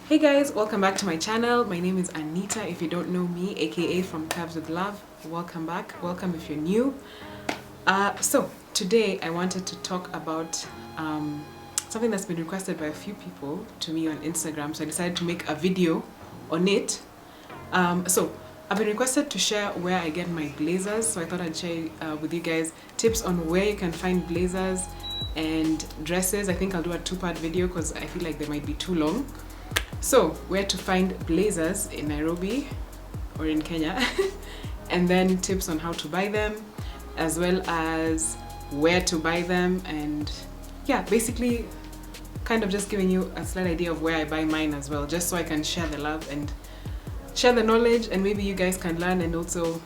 Hey guys, welcome back to my channel. My name is Anita, if you don't know me, aka from Curves with Love. Welcome back. Welcome if you're new. So today I wanted to talk about something that's been requested by a few people to me on Instagram, so I decided to make a video on it. So I've been requested to share where I get my blazers, so I thought I'd share with you guys tips on where you can find blazers and dresses. I think I'll do a two-part video because I feel like they might be too long. So where to find blazers in Nairobi or in Kenya and then tips on how to buy them, as well as where to buy them, and yeah, basically kind of just giving you a slight idea of where I buy mine as well, just so I can share the love and share the knowledge, and maybe you guys can learn and also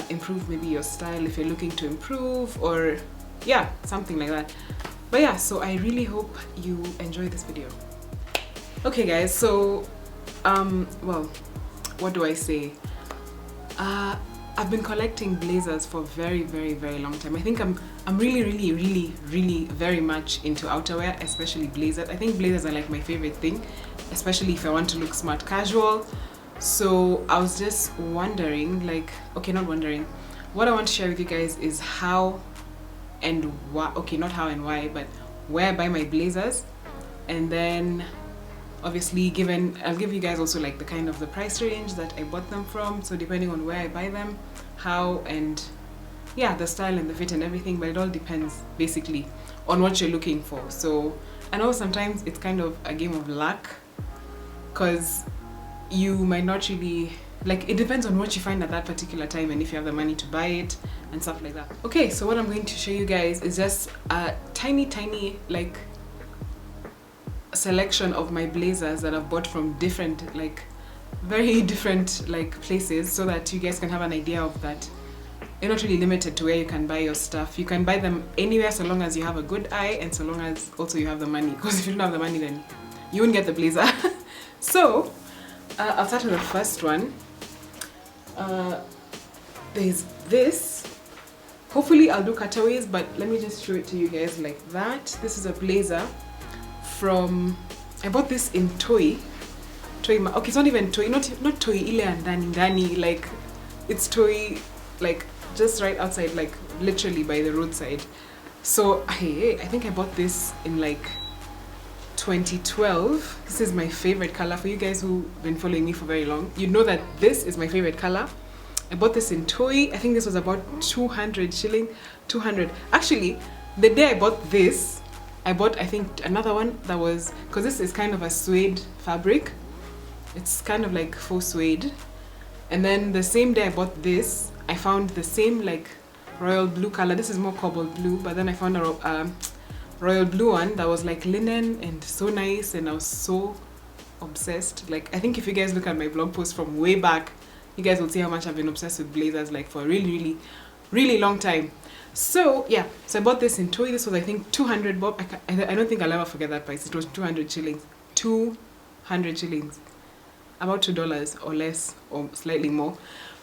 improve maybe your style if you're looking to improve, or yeah, something like that. But yeah, so I really hope you enjoy this video. Okay guys, so well, what do I say? I've been collecting blazers for a very long time. I think I'm really very much into outerwear, especially blazers. I think blazers are like my favorite thing, especially if I want to look smart casual. So I was just wondering, like, okay, not wondering, what I want to share with you guys is how and why, okay, not how and why, but where I buy my blazers, and then obviously I'll give you guys also like the kind of the price range that I bought them from, so depending on where I buy them, how, and yeah, the style and the fit and everything, but it all depends basically on what you're looking for. So I know sometimes it's kind of a game of luck, because you might not really, like, it depends on what you find at that particular time and if you have the money to buy it and stuff like that. Okay, so what I'm going to show you guys is just a tiny like selection of my blazers that I've bought from different, like very different like places, so that you guys can have an idea of that you're not really limited to where you can buy your stuff. You can buy them anywhere so long as you have a good eye and so long as also you have the money, because if you don't have the money then you won't get the blazer. So I'll start with the first one. There's this. Hopefully I'll do cutaways, but let me just show it to you guys like that. This is a blazer from, I bought this in okay, it's not even toy, not toy ile ndani, like it's toy, like just right outside, like literally by the roadside. So I think I bought this in like 2012. This is my favorite color. For you guys who've been following me for very long, you know that this is my favorite color. I bought this in toy. I think this was about 200 shilling. 200. Actually, the day I bought this, I bought, I think, another one that was, because this is kind of a suede fabric. It's kind of like faux suede. And then the same day I bought this, I found the same like royal blue color. This is more cobalt blue, but then I found a royal blue one that was like linen and so nice, and I was so obsessed. Like, I think if you guys look at my blog post from way back, you guys will see how much I've been obsessed with blazers, like for a really long time. So yeah, so I bought this in toy. This was, I think, 200 bob. I don't think I'll ever forget that price. It was 200 shillings. 200 shillings. About $2 or less, or slightly more.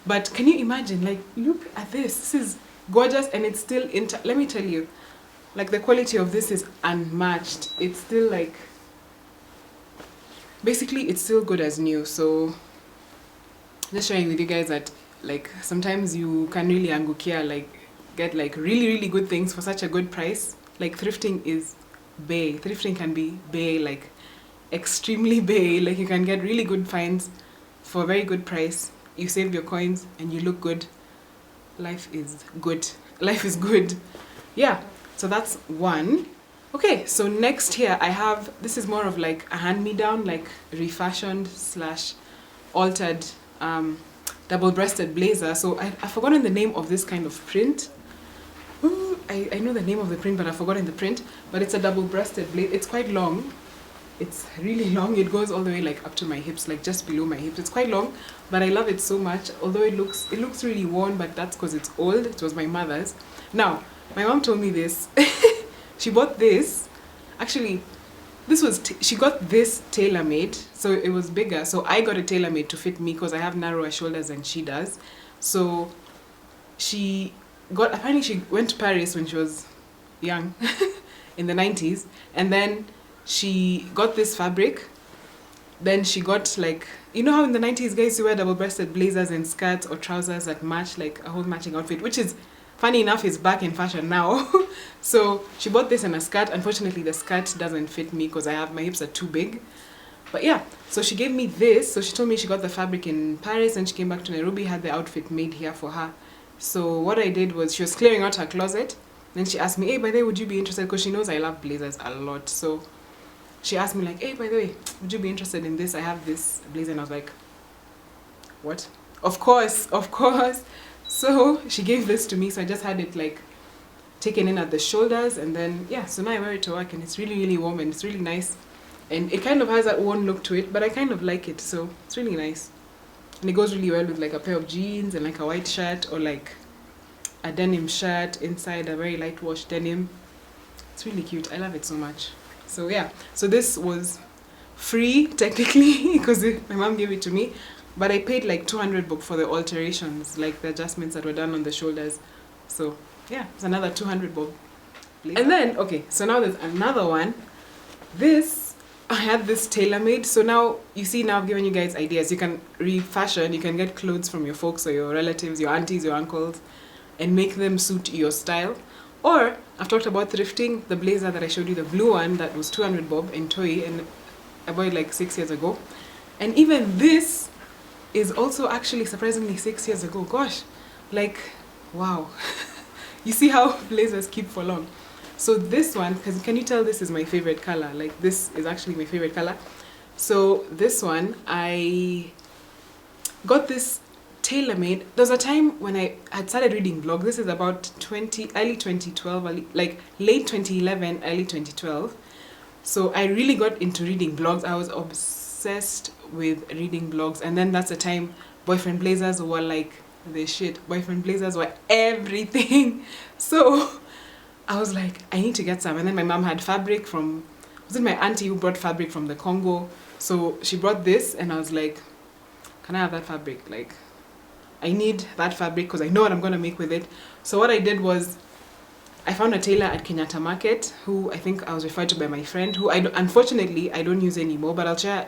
But can you imagine, like, look at this. This is gorgeous, and it's still let me tell you, like, the quality of this is unmatched. It's still like, basically it's still good as new. So just sharing with you guys that, like, sometimes you can really angukia, like, get like really good things for such a good price. Like, thrifting is bae. Thrifting can be bae, like extremely bae. Like, you can get really good finds for a very good price. You save your coins and you look good. Life is good. Life is good. Yeah, so that's one. Okay, so next here I have, this is more of like a hand-me-down, like refashioned / altered double-breasted blazer. So I've forgotten the name of this kind of print. I know the name of the print, but I've forgotten the print. But it's a double-breasted blazer. It's quite long. It's really long. It goes all the way like up to my hips, like just below my hips. It's quite long, but I love it so much. Although it looks really worn, but that's because it's old. It was my mother's. Now, my mom told me this. She bought this. Actually, this was she got this tailor made, so it was bigger. So I got a tailor made to fit me because I have narrower shoulders than she does. So apparently she went to Paris when she was young in the 90s, and then she got this fabric Then she got like, you know how in the 90s guys used to wear double-breasted blazers and skirts or trousers that match, like a whole matching outfit, which is funny enough is back in fashion now. So she bought this in a skirt. Unfortunately the skirt doesn't fit me because my hips are too big. But yeah, so she gave me this. So she told me she got the fabric in Paris and she came back to Nairobi, had the outfit made here for her. So what I did was, she was clearing out her closet. Then she asked me, hey, by the way, would you be interested? Because she knows I love blazers a lot. So she asked me like, hey, by the way, would you be interested in this? I have this blazer. And I was like, what? Of course, of course. So she gave this to me. So I just had it like taken in at the shoulders. And then, yeah, so now I wear it to work and it's really, really warm and it's really nice. And it kind of has that worn look to it, but I kind of like it. So it's really nice. And it goes really well with like a pair of jeans and like a white shirt or like a denim shirt inside a very light wash denim. It's really cute. I love it so much. So yeah, so this was free technically because my mom gave it to me, but I paid like 200 bob for the alterations, like the adjustments that were done on the shoulders. So yeah, it's another 200 bob. And then, okay, so now there's another one. This, I had this tailor-made. So now, you see, now I've given you guys ideas. You can refashion, you can get clothes from your folks or your relatives, your aunties, your uncles, and make them suit your style. Or, I've talked about thrifting, the blazer that I showed you, the blue one, that was 200 bob in Toy, and I bought it like 6 years ago. And even this is also actually surprisingly 6 years ago. Gosh, like, wow. You see how blazers keep for long. So this one, because can you tell this is my favorite color? Like, this is actually my favorite color. So this one, I got this tailor-made. There was a time when I had started reading blogs. This is about early 2012, like late 2011, early 2012. So I really got into reading blogs. I was obsessed with reading blogs. And then that's the time boyfriend blazers were like the shit. Boyfriend blazers were everything. So I was like, I need to get some. And then my mom had fabric from, was it my auntie who brought fabric from the Congo? So she brought this and I was like, can I have that fabric? Like, I need that fabric because I know what I'm going to make with it. So what I did was, I found a tailor at Kenyatta Market who I think I was referred to by my friend, who unfortunately I don't use anymore, but I'll share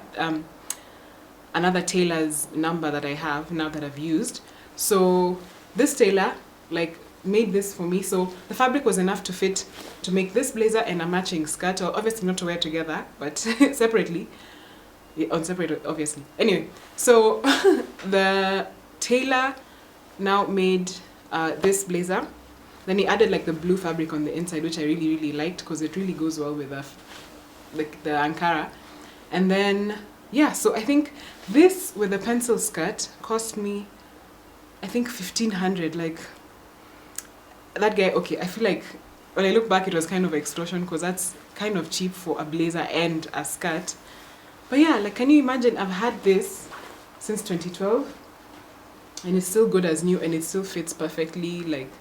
another tailor's number that I have now that I've used. So this tailor like made this for me. So the fabric was enough to fit to make this blazer and a matching skirt, or obviously not to wear together, but separately. Yeah, on separate, obviously. Anyway, so the tailor now made this blazer. Then he added like the blue fabric on the inside, which I really, really liked because it really goes well with the Ankara. And then, yeah, so I think this with the pencil skirt cost me, I think 1,500. Like, that guy, okay, I feel like when I look back, it was kind of extortion because that's kind of cheap for a blazer and a skirt. But yeah, like, can you imagine? I've had this since 2012 and it's still good as new and it still fits perfectly. Like,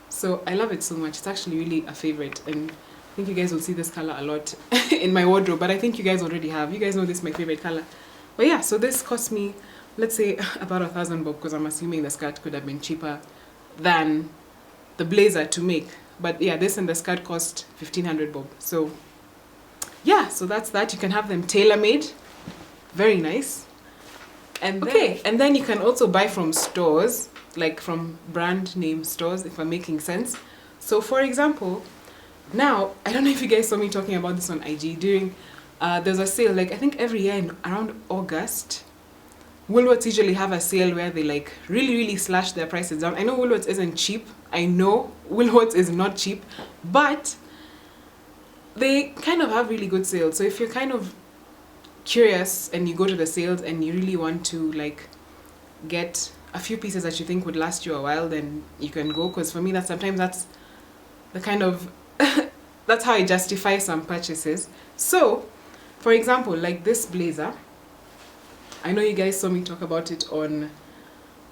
so I love it so much. It's actually really a favorite, and I think you guys will see this color a lot in my wardrobe, but I think you guys already have. You guys know this is my favorite color. But yeah, so this cost me, let's say, about 1,000 bob, because I'm assuming the skirt could have been cheaper than the blazer to make. But yeah, this and the skirt cost 1,500 bob. So yeah, so that's that. You can have them tailor-made. Very nice. And then, okay, and then you can also buy from stores, like from brand name stores, if I'm making sense. So for example, now, I don't know if you guys saw me talking about this on IG during, there's a sale, like I think every year around August, Woolworths usually have a sale where they like really slash their prices down. I know Woolworths isn't cheap. I know Woolworths is not cheap, but they kind of have really good sales. So if you're kind of curious and you go to the sales and you really want to like get a few pieces that you think would last you a while, then you can go, because for me sometimes that's the kind of that's how I justify some purchases. So for example, like this blazer, I know you guys saw me talk about it on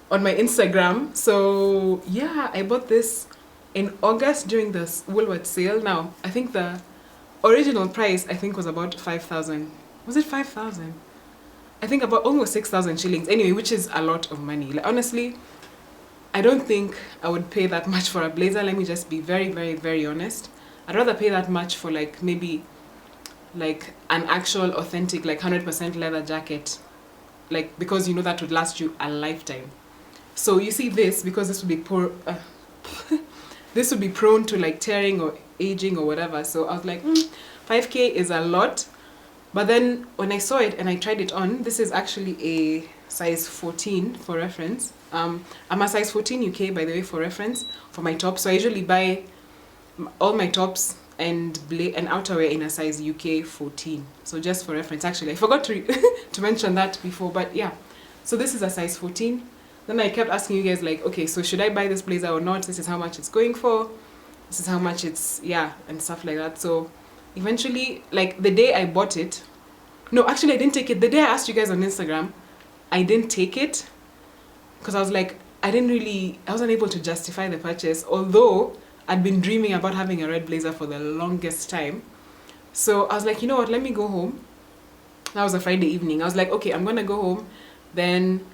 my Instagram. So yeah, I bought this in August during the Woolworths sale. Now I think the original price was about 5,000. Was it 5,000? I think about almost 6,000 shillings. Anyway, which is a lot of money. Like, honestly, I don't think I would pay that much for a blazer. Let me just be very honest. I'd rather pay that much for like maybe like an actual authentic like 100% leather jacket, like because you know that would last you a lifetime. So you see this, because this would be this would be prone to like tearing or aging or whatever. So I was like, 5K is a lot. But then when I saw it and I tried it on, this is actually a size 14 for reference. I'm a size 14 UK, by the way, for reference, for my tops. So I usually buy all my tops and outerwear in a size UK 14. So just for reference, actually, I forgot to to mention that before, but yeah. So this is a size 14. Then I kept asking you guys like, okay, so should I buy this blazer or not? This is how much it's going for. This is how much it's, yeah, and stuff like that. So eventually, like the day I bought it, no, actually I didn't take it. The day I asked you guys on Instagram, I didn't take it because I was like, I wasn't able to justify the purchase, although I'd been dreaming about having a red blazer for the longest time. So I was like, you know what, let me go home. That was a Friday evening. I was like, okay, I'm gonna go home, then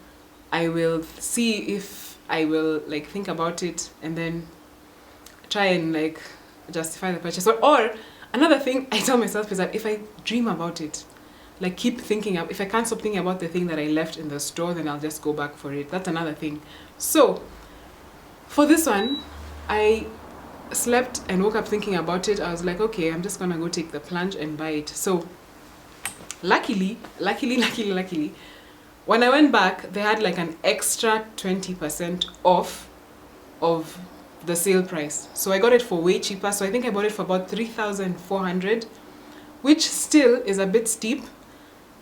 I will see if I will like think about it and then try and like justify the purchase. Or another thing I tell myself is that if I dream about it, like keep thinking if I can't stop thinking about the thing that I left in the store, then I'll just go back for it. That's another thing. So for this one, I slept and woke up thinking about it. I was like, okay, I'm just gonna go take the plunge and buy it. So luckily, when I went back, they had like an extra 20% off of the sale price. So I got it for way cheaper. So I think I bought it for about 3,400, which still is a bit steep.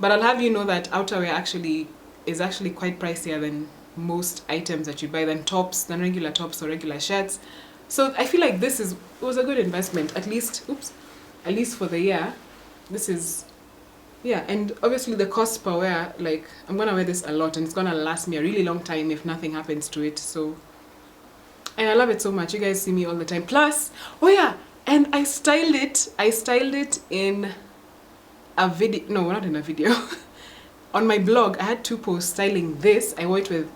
But I'll have you know that outerwear is actually quite pricier than most items that you buy, than regular tops or regular shirts. So I feel like it was a good investment, at least for the year. This is, yeah, and obviously the cost per wear, like I'm gonna wear this a lot and it's gonna last me a really long time if nothing happens to it. So, and I love it so much. You guys see me all the time. Plus, oh yeah, and I styled it in a video. No, not in a video. On my blog, I had 2 posts styling this. I wore it with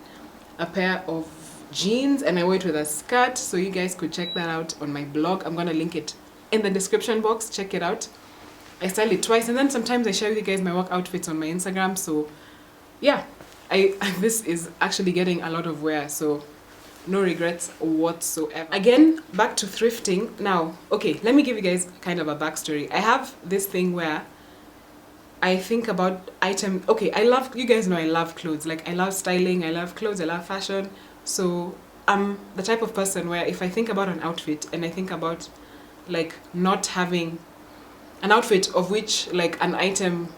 a pair of jeans and I wore it with a skirt. So you guys could check that out on my blog. I'm gonna link it in the description box. Check it out. I styled it twice, and then sometimes I share with you guys my work outfits on my Instagram. So yeah, this is actually getting a lot of wear, so no regrets whatsoever. Again, back to thrifting. Now, okay, let me give you guys kind of a backstory. I have this thing where I think about items. Okay, you guys know I love clothes. Like I love styling, I love clothes, I love fashion. So I'm the type of person where if I think about an outfit and I think about like not having an outfit of which like an item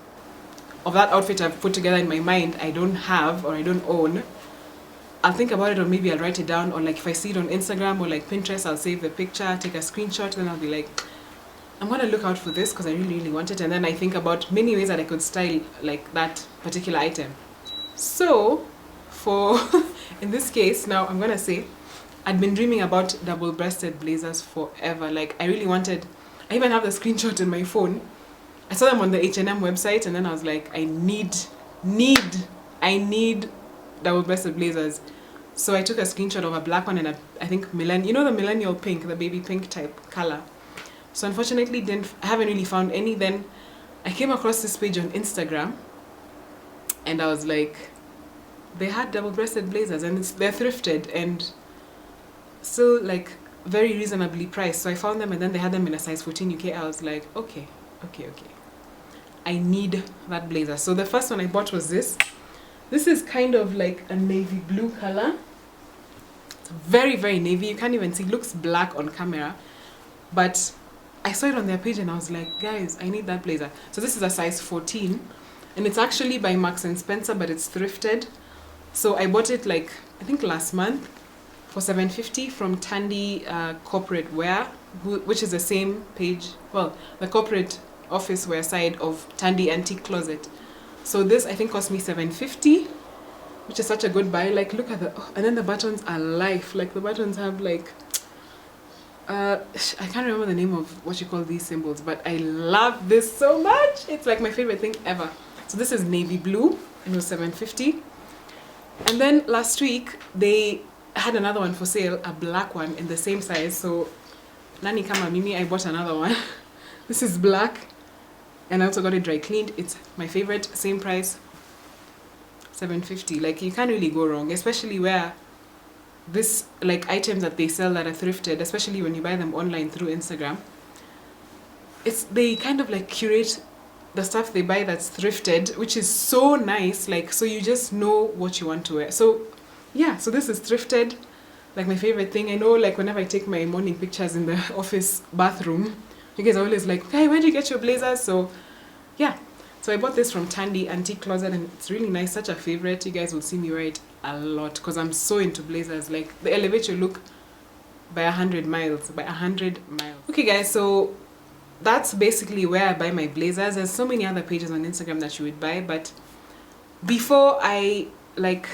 of that outfit I've put together in my mind I don't have or I don't own, I'll think about it, or maybe I'll write it down, or like if I see it on Instagram or like Pinterest, I'll save the picture, take a screenshot, then I'll be like, I'm gonna look out for this because I really want it. And then I think about many ways that I could style like that particular item. So for in this case, now I'm gonna say I'd been dreaming about double-breasted blazers forever. Like I really wanted. I even have the screenshot in my phone. I saw them on the H&M website, and then I was like, I need double-breasted blazers. So I took a screenshot of a black one and I think the millennial pink, the baby pink type color. So unfortunately, I haven't really found any. Then I came across this page on Instagram, and I was like, they had double-breasted blazers, and they're thrifted and still like very reasonably priced. So I found them, and then they had them in a size 14 UK. I was like, okay. I need that blazer. So the first one I bought was this. This is kind of like a navy blue color. It's very, very navy. You can't even see. It looks black on camera. But I saw it on their page and I was like, guys, I need that blazer. So this is a size 14. And it's actually by Marks & Spencer, but it's thrifted. So I bought it like, I think last month for $7.50 from Tandy Corporate Wear, which is the same page, well, the corporate office wear side of Tandy Antique Closet. So this I think cost me $7.50, which is such a good buy. Like look at and then the buttons are life. Like the buttons have like, I can't remember the name of what you call these symbols, but I love this so much. It's like my favorite thing ever. So this is navy blue and it was $7.50. And then last week they had another one for sale, a black one in the same size. So nani kama mimi, I bought another one. This is black. and I also got it dry cleaned. It's my favorite, same price, $7.50. Like, you can't really go wrong, especially where this, like, items that they sell that are thrifted, especially when you buy them online through Instagram, they kind of like curate the stuff they buy that's thrifted, which is so nice. Like, so you just know what you want to wear. So yeah, so this is thrifted, like my favorite thing. I know, like, whenever I take my morning pictures in the office bathroom, you guys are always like, hey, where did you get your blazers? So yeah, so I bought this from Tandy Antique Closet, and it's really nice, such a favorite. You guys will see me wear it a lot because I'm so into blazers. Like, they elevate your look by 100 miles, Okay guys, so that's basically where I buy my blazers. There's so many other pages on Instagram that you would buy, but before I like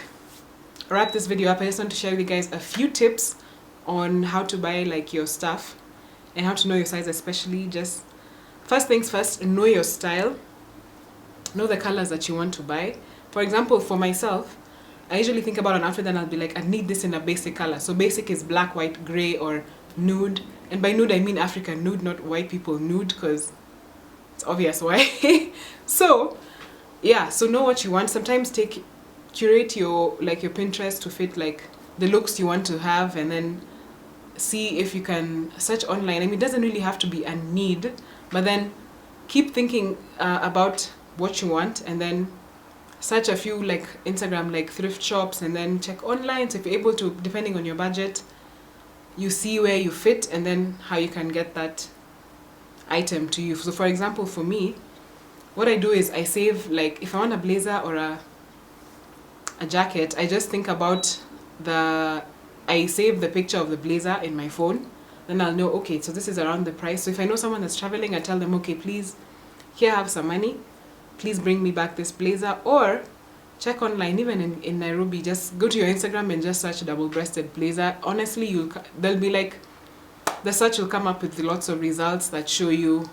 wrap this video up, I just want to share with you guys a few tips on how to buy like your stuff and how to know your size, especially. Just first things first, know your style, know the colors that you want to buy. For example, for myself, I usually think about an outfit and I'll be like, I need this in a basic color. So basic is black, white, gray, or nude. And by nude I mean African nude, not white people nude, because it's obvious why. So yeah, so know what you want. Sometimes curate your your Pinterest to fit like the looks you want to have, and then see if you can search online. I mean, it doesn't really have to be a need, but then keep thinking about what you want, and then search a few like Instagram like thrift shops, and then check online. So if you're able to, depending on your budget, you see where you fit and then how you can get that item to you. So for example, for me, what I do is I save, like, if I want a blazer or a jacket, I just think about I save the picture of the blazer in my phone. Then I'll know, okay, so this is around the price. So if I know someone that's traveling, I tell them, okay, please, here I have some money, please bring me back this blazer. Or check online, even in Nairobi, just go to your Instagram and just search double-breasted blazer. Honestly, they'll be like, the search will come up with lots of results that show you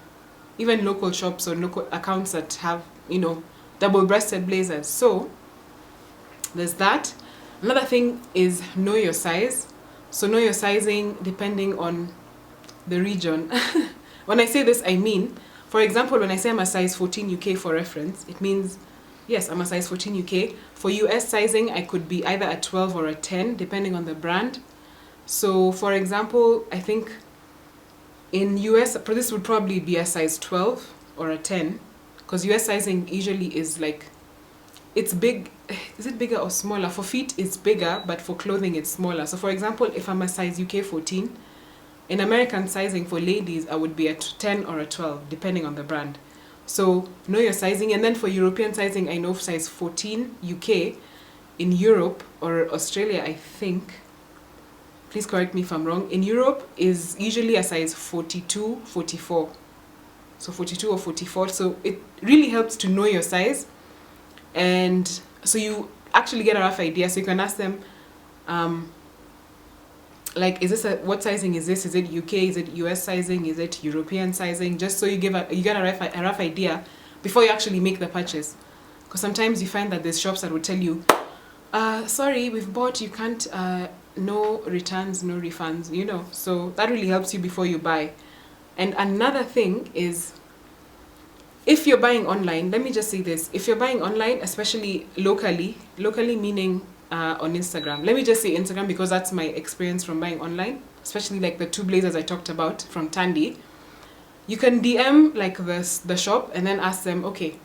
even local shops or local accounts that have, you know, double-breasted blazers. So there's that. Another thing is know your size. So know your sizing depending on the region. When I say this, I mean, for example, when I say I'm a size 14 UK for reference, it means, yes, I'm a size 14 UK. For US sizing, I could be either a 12 or a 10, depending on the brand. So, for example, I think in US, this would probably be a size 12 or a 10, because US sizing usually is like, it's big. Is it bigger or smaller? For feet, it's bigger, but for clothing, it's smaller. So, for example, if I'm a size UK 14, in American sizing for ladies, I would be a 10 or a 12, depending on the brand. So know your sizing. And then for European sizing, I know size 14 UK. In Europe or Australia, I think, please correct me if I'm wrong, in Europe is usually a size 42, 44. So 42 or 44. So it really helps to know your size. And so you actually get a rough idea. So you can ask them, like, what sizing is this? Is it UK? Is it US sizing? Is it European sizing? Just so you get a rough idea before you actually make the purchase. Because sometimes you find that there's shops that will tell you, sorry, we've bought, you can't, no returns, no refunds, you know. So that really helps you before you buy. And another thing is, if you're buying online, let me just say this, if you're buying online, especially locally meaning on Instagram, let me just say Instagram because that's my experience from buying online, especially like the two blazers I talked about from Tandy. You can DM like the shop and then ask them, okay,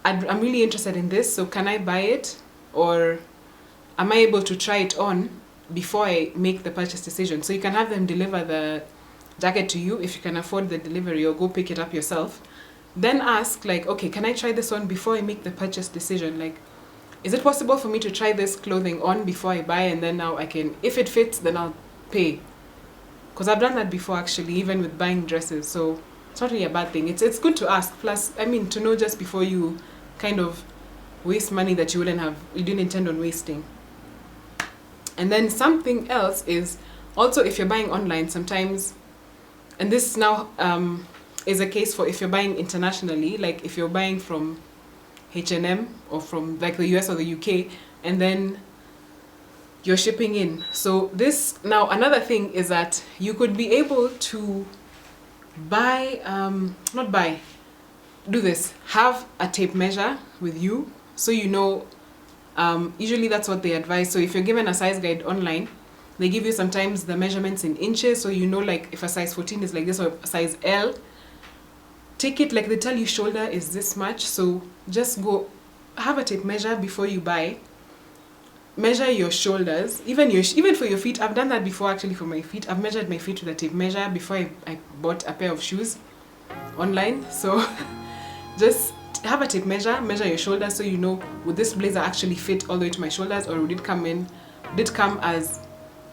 I'm really interested in this, so can I buy it, or am I able to try it on before I make the purchase decision? So you can have them deliver the jacket to you if you can afford the delivery, or go pick it up yourself. Then ask, like, okay, can I try this on before I make the purchase decision? Like, is it possible for me to try this clothing on before I buy, and then now I can, if it fits, then I'll pay? Because I've done that before, actually, even with buying dresses. So it's not really a bad thing. It's good to ask. Plus, I mean, to know just before you kind of waste money that you didn't intend on wasting. And then something else is also, if you're buying online, sometimes, and this now is a case for if you're buying internationally, like if you're buying from H&M or from like the US or the UK, and then you're shipping in. So this, now another thing is that you could be able to buy, do this. Have a tape measure with you, so you know. Usually that's what they advise. So if you're given a size guide online, they give you sometimes the measurements in inches, so you know, like if a size 14 is like this or a size L, take it like they tell you shoulder is this much. So just go have a tape measure before you buy. Measure your shoulders, even for your feet. I've done that before actually for my feet. I've measured my feet with a tape measure before I bought a pair of shoes online. So just have a tape measure your shoulders, so you know, would this blazer actually fit all the way to my shoulders, or would it come as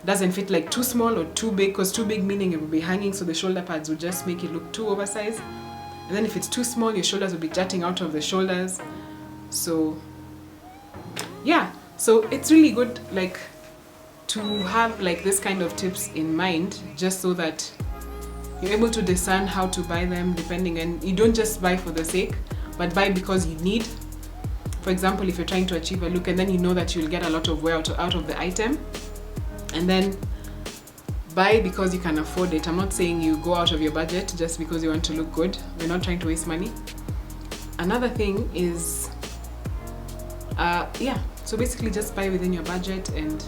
doesn't fit, like too small or too big, because too big meaning it will be hanging, so the shoulder pads will just make it look too oversized. And then if it's too small, your shoulders will be jutting out of the shoulders. So yeah, so it's really good like to have like this kind of tips in mind, just so that you're able to discern how to buy them, depending, and you don't just buy for the sake, but buy because you need. For example, if you're trying to achieve a look and then you know that you'll get a lot of wear out of the item, and then buy because you can afford it. I'm not saying you go out of your budget just because you want to look good. We're not trying to waste money. Another thing is, so basically just buy within your budget and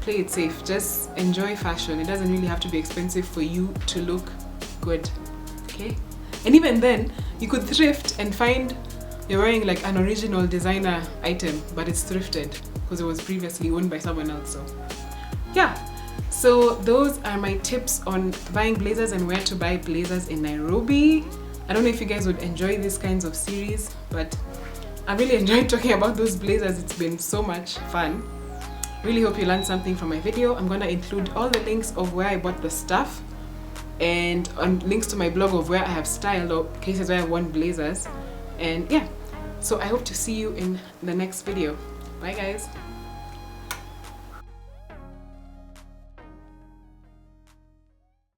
play it safe. Just enjoy fashion. It doesn't really have to be expensive for you to look good, okay? And even then, you could thrift and find you're wearing like an original designer item, but it's thrifted because it was previously owned by someone else. So yeah, so those are my tips on buying blazers and where to buy blazers in Nairobi. I don't know if you guys would enjoy these kinds of series, but I really enjoyed talking about those blazers. It's been so much fun. Really hope you learned something from my video. I'm gonna include all the links of where I bought the stuff, and links to my blog of where I have styled or cases where I worn blazers. And yeah, so I hope to see you in the next video. Bye guys.